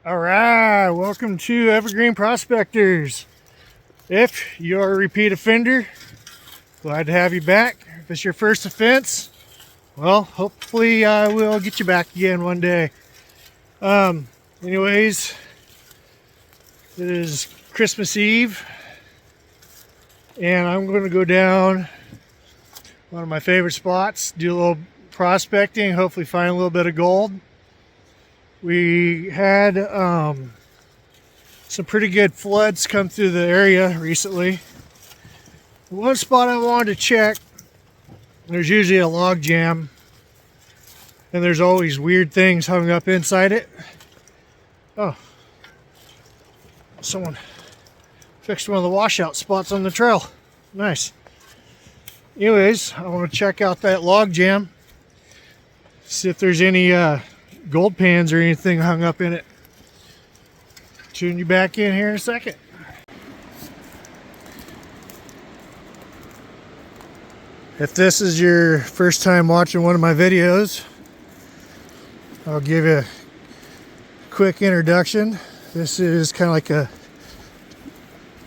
All right, welcome to Evergreen Prospectors. If you're a repeat offender, glad to have you back. If it's your first offense, well, hopefully I will get you back again one day. Anyways, it is Christmas Eve, and I'm going to go down one of my favorite spots, do a little prospecting, hopefully find a little bit of gold. We had some pretty good floods come through the area recently. One spot I wanted to check, there's usually a log jam, and there's always weird things hung up inside it. Oh, someone fixed one of the washout spots on the trail. Nice. Anyways, I want to check out that log jam, see if there's any gold pans or anything hung up in it. Tune you back in here in a second. If this is your first time watching one of my videos, I'll give you a quick introduction. This is kind of like a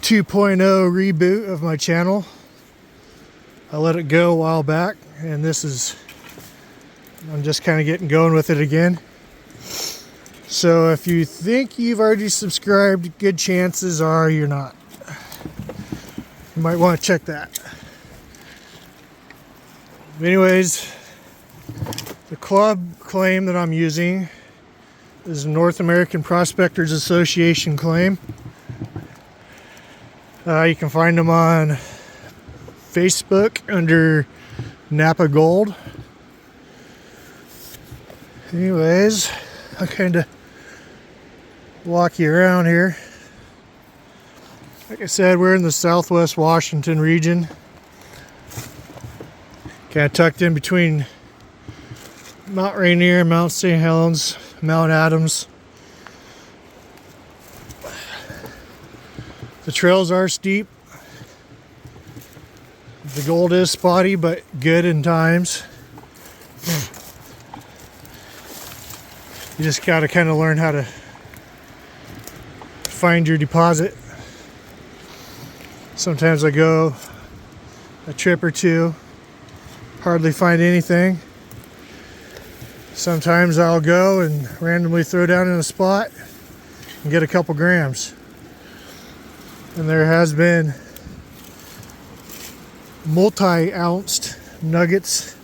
2.0 reboot of my channel. I let it go a while back, and I'm just kind of getting going with it again. So if you think you've already subscribed, good chances are you're not. You might want to check that. Anyways, the club claim that I'm using is North American Prospectors Association claim. You can find them on Facebook under Napa Gold. Anyways, I'll kind of walk you around here. Like I said, we're in the Southwest Washington region, kind of tucked in between Mount Rainier, Mount St. Helens, Mount Adams. The trails are steep. The gold is spotty, but good in times. You just gotta kind of learn how to find your deposit. Sometimes I go a trip or two, hardly find anything. Sometimes I'll go and randomly throw down in a spot and get a couple grams. And there has been multi-ounced nuggets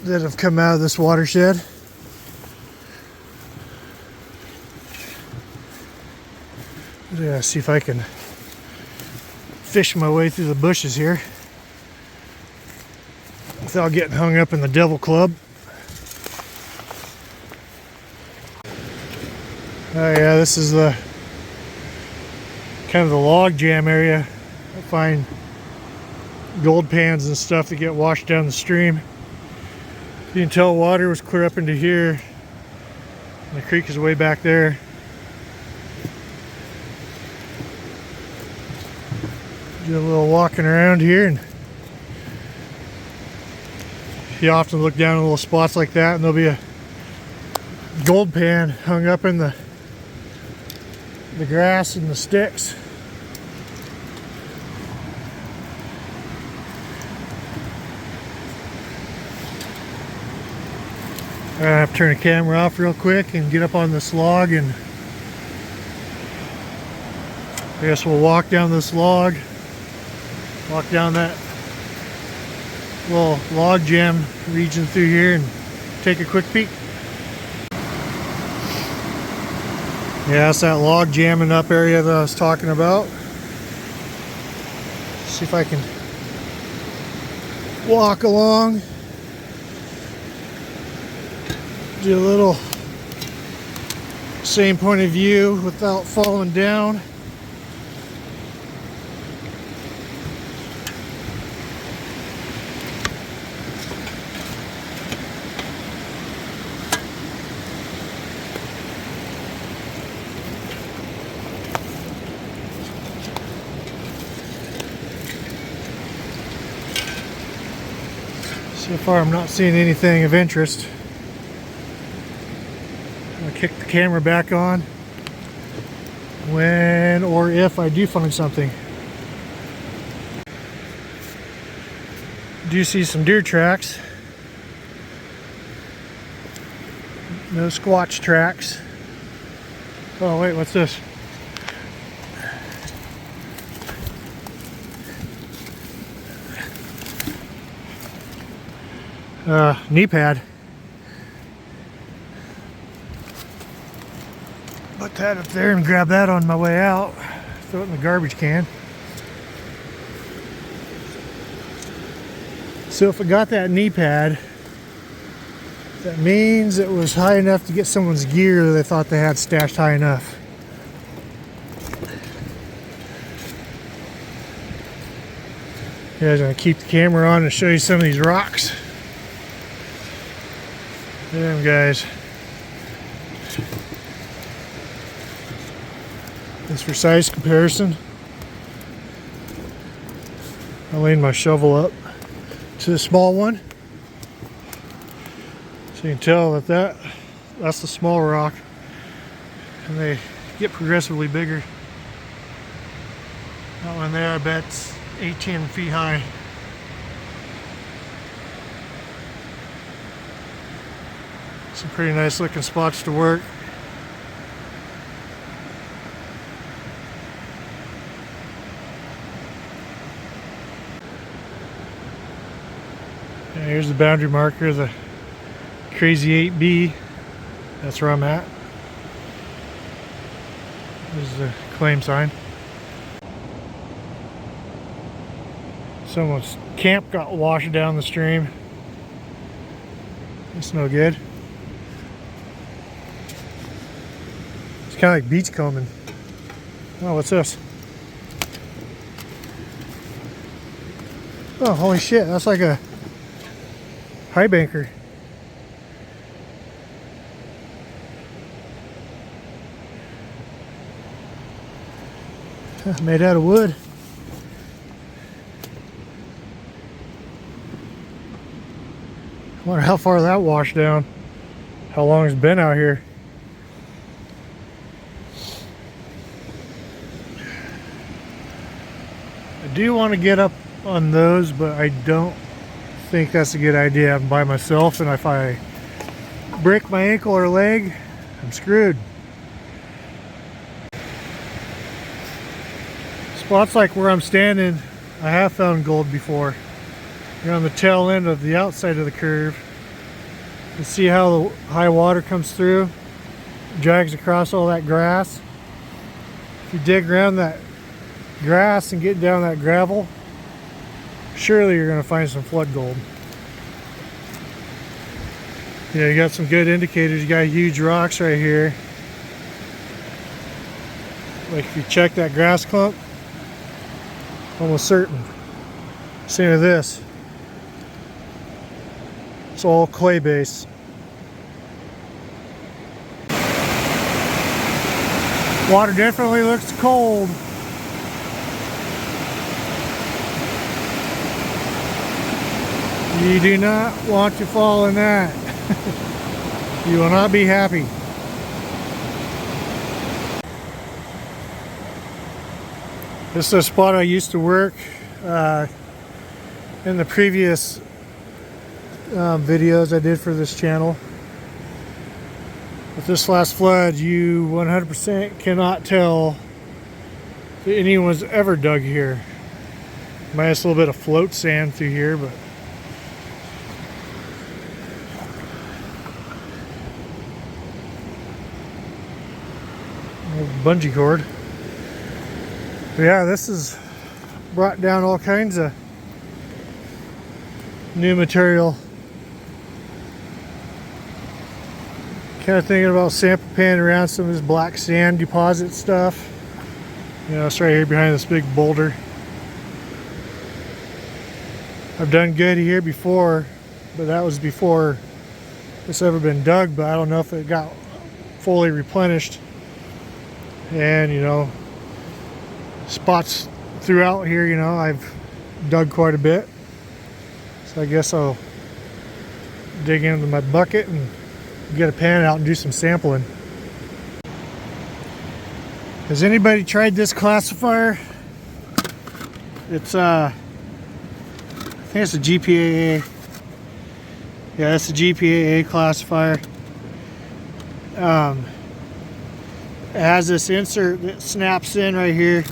that have come out of this watershed. Yeah, see if I can fish my way through the bushes here without getting hung up in the devil club. Oh yeah, this is the kind of the log jam area. I find gold pans and stuff that get washed down the stream. You can tell water was clear up into here. And the creek is way back there. Do a little walking around here, and you often look down in little spots like that and there'll be a gold pan hung up in the grass and the sticks. I have to turn the camera off real quick and get up on this log, and I guess we'll walk down this log. Walk down that little log jam region through here and take a quick peek. Yeah, that's that log jamming up area that I was talking about. See if I can walk along. Do a little same point of view without falling down. So far I'm not seeing anything of interest. I'll kick the camera back on when or if I do find something. Do see some deer tracks. No squatch tracks. Oh wait, what's this? Knee pad. Put that up there and grab that on my way out. Throw it in the garbage can. So if I got that knee pad, that means it was high enough to get someone's gear that they thought they had stashed high enough. Yeah, I'm gonna keep the camera on and show you some of these rocks. Damn, guys. Just for size comparison, I leaned my shovel up to the small one, so you can tell that that's the small rock, and they get progressively bigger. That one there, I bet's 18 feet high. Some pretty nice looking spots to work. And here's the boundary marker, the Crazy 8B. That's where I'm at. There's the claim sign. Someone's camp got washed down the stream. That's no good. It's kind of like beachcombing. Oh, what's this? Oh, holy shit, that's like a high banker. Made out of wood. I wonder how far that washed down. How long it's been out here. I do want to get up on those, but I don't think that's a good idea. I'm by myself, and if I break my ankle or leg, I'm screwed. Spots like where I'm standing, I have found gold before. You're on the tail end of the outside of the curve. You can see how the high water comes through, drags across all that grass. If you dig around that grass and get down that gravel, surely you're going to find some flood gold. Yeah, you got some good indicators. You got huge rocks right here. Like if you check that grass clump, almost certain. Same with this. It's all clay base. Water definitely looks cold. You do not want to fall in that. You will not be happy. This is a spot I used to work in the previous videos I did for this channel. With this last flood, you 100% cannot tell if anyone's ever dug here. Minus a little bit of float sand through here, but bungee cord. But yeah, this has brought down all kinds of new material. Kind of thinking about sample panning around some of this black sand deposit stuff. You know, it's right here behind this big boulder. I've done good here before, but that was before it's ever been dug, but I don't know if it got fully replenished. And you know, spots throughout here, you know, I've dug quite a bit. So I guess I'll dig into my bucket and get a pan out and do some sampling. Has anybody tried this classifier? It's I think it's a GPAA. Yeah, it's a GPAA classifier. It has this insert that snaps in right here.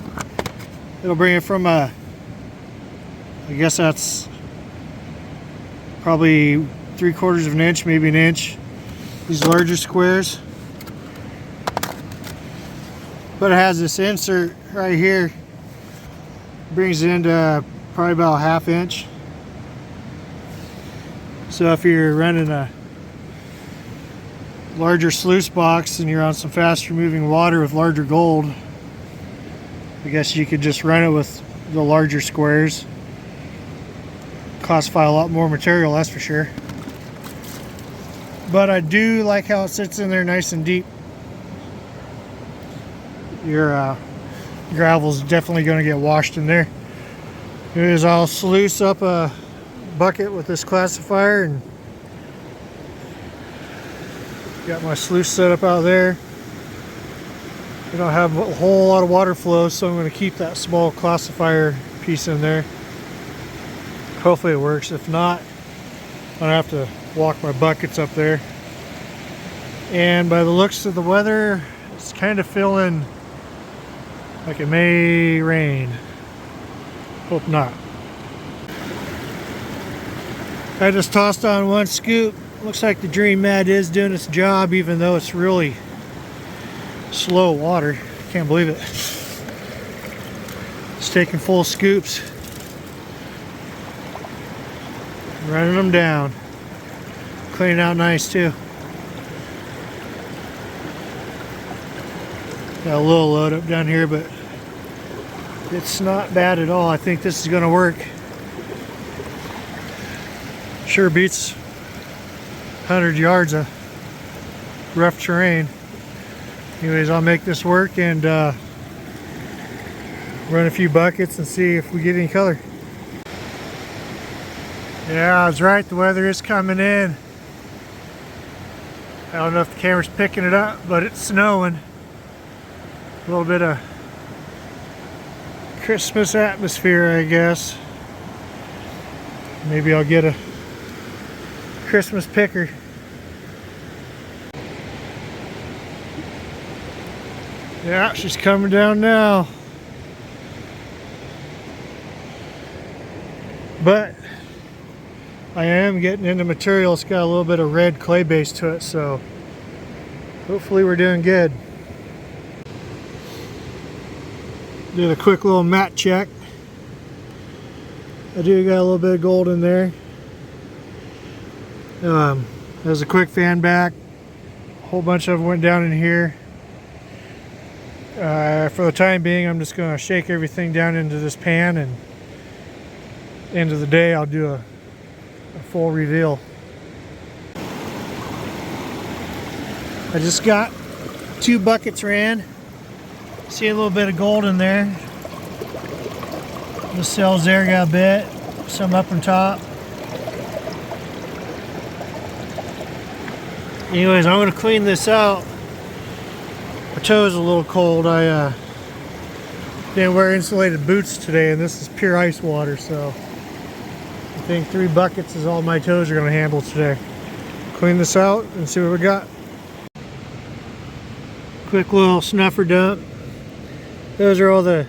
It'll bring it from I guess that's probably 3/4 of an inch, maybe an inch. These larger squares. But it has this insert right here. Brings it into probably about 1/2 inch. So if you're running a larger sluice box and you're on some faster moving water with larger gold, I guess you could just run it with the larger squares. Classify a lot more material, that's for sure. But I do like how it sits in there nice and deep. Your gravel's definitely going to get washed in there. Here's, I'll sluice up a bucket with this classifier, and got my sluice set up out there. We don't have a whole lot of water flow, so I'm going to keep that small classifier piece in there. Hopefully it works. If not, I'm going to have to walk my buckets up there. And by the looks of the weather, it's kind of feeling like it may rain. Hope not. I just tossed on one scoop. Looks like the Dream Mat is doing its job, even though it's really slow water. Can't believe it. It's taking full scoops. Running them down. Cleaning out nice too. Got a little load up down here, but it's not bad at all. I think this is going to work. Sure beats 100 yards of rough terrain. Anyways, I'll make this work and run a few buckets and see if we get any color. Yeah, I was right. The weather is coming in. I don't know if the camera's picking it up, but it's snowing. A little bit of Christmas atmosphere, I guess. Maybe I'll get a Christmas picker. Yeah, she's coming down now. But I am getting into material. It's got a little bit of red clay base to it, so hopefully we're doing good. Did a quick little mat check. I do got a little bit of gold in there. There's a quick fan back. A whole bunch of them went down in here. For the time being, I'm just going to shake everything down into this pan, and end of the day I'll do a full reveal. I just got 2 buckets ran. See a little bit of gold in there. The cells there got a bit, some up on top. Anyways, I'm going to clean this out. My toe's a little cold. I didn't wear insulated boots today, and this is pure ice water, so I think 3 buckets is all my toes are going to handle today. Clean this out and see what we got. Quick little snuffer dump. Those are all the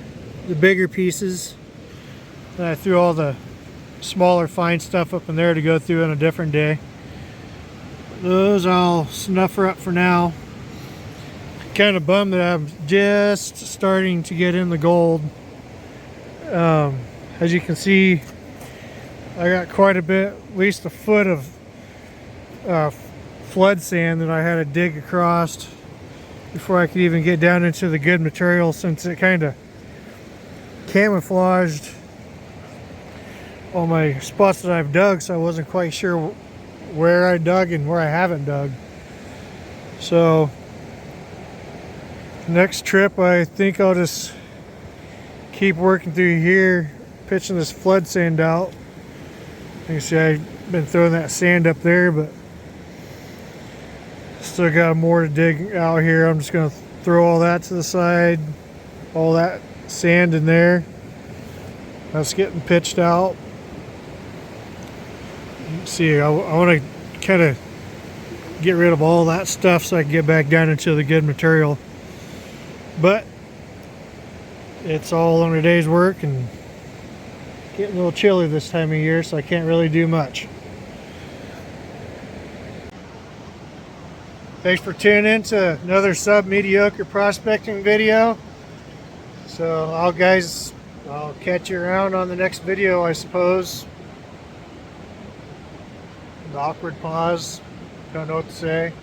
bigger pieces. And I threw all the smaller fine stuff up in there to go through on a different day. Those I'll snuffer up for now. Kind of bummed that I'm just starting to get in the gold. As you can see, I got quite a bit, at least a foot of flood sand that I had to dig across before I could even get down into the good material, since it kind of camouflaged all my spots that I've dug, so I wasn't quite sure where I dug and where I haven't dug. So next trip, I think I'll just keep working through here, pitching this flood sand out. You can see I've been throwing that sand up there, but Still got more to dig out here. I'm just going to throw all that to the side. All that sand in there. That's getting pitched out. See, I want to kind of get rid of all that stuff so I can get back down into the good material. But it's all on a day's work and getting a little chilly this time of year, so I can't really do much. Thanks for tuning in to another sub-mediocre prospecting video. So I'll catch you around on the next video, I suppose. An awkward pause, don't know what to say.